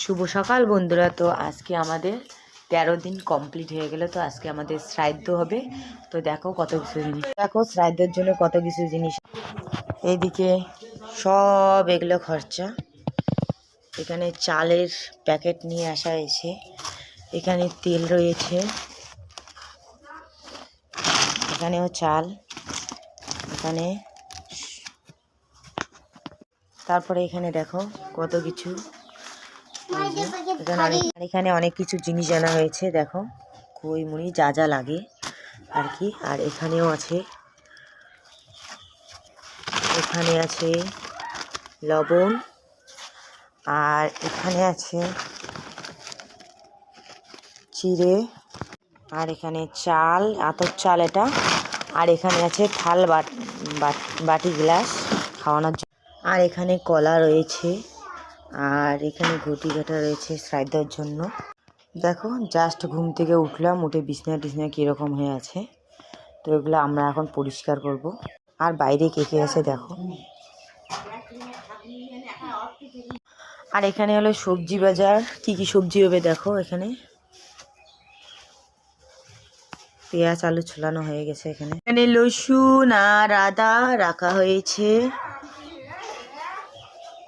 শুভ সকাল বন্ধুরা। তো আজকে আমাদের 13 দিন কমপ্লিট হয়ে গেল। তো আজকে আমাদের শ্রাদ্ধ হবে। তো দেখো কত কিছু জিনিস, দেখো শ্রাদ্ধের জন্য কত কিছু জিনিস। এইদিকে সব এগুলো খরচা। এখানে চালের প্যাকেট নিয়ে আসা হয়েছে, এখানে তেল রয়েছে, এখানেও চাল, এখানে তারপরে এখানে দেখো কত কিছু। এখানে অনেক কিছু জিনিস আনা হয়েছে, দেখো খই মুড়ি যা যা লাগে আর কি। আর এখানেও আছে, এখানে আছে লবণ, আর এখানে আছে চিড়ে, আর এখানে চাল, আতপ চাল এটা। আর এখানে আছে থাল বাটি গ্লাস খাওয়ানোর জন্য। আর এখানে কলা রয়েছে, আর এখানে ঘটি কাটা রয়েছে শ্রাদ্ধের জন্য। দেখো জাস্ট ঘুম থেকে উঠলাম, উঠে বিছনা টিছনা কীরকম হয়ে আছে। তো এগুলো আমরা এখন পরিষ্কার করব। আর বাইরে কে কে আছে দেখো। আর এখানে হলো সবজি বাজার, কি কি সবজি হবে দেখো। এখানে পেঁয়াজ আলু ছোলানো হয়ে গেছে। এখানে লসুন আর আদা রাখা হয়েছে।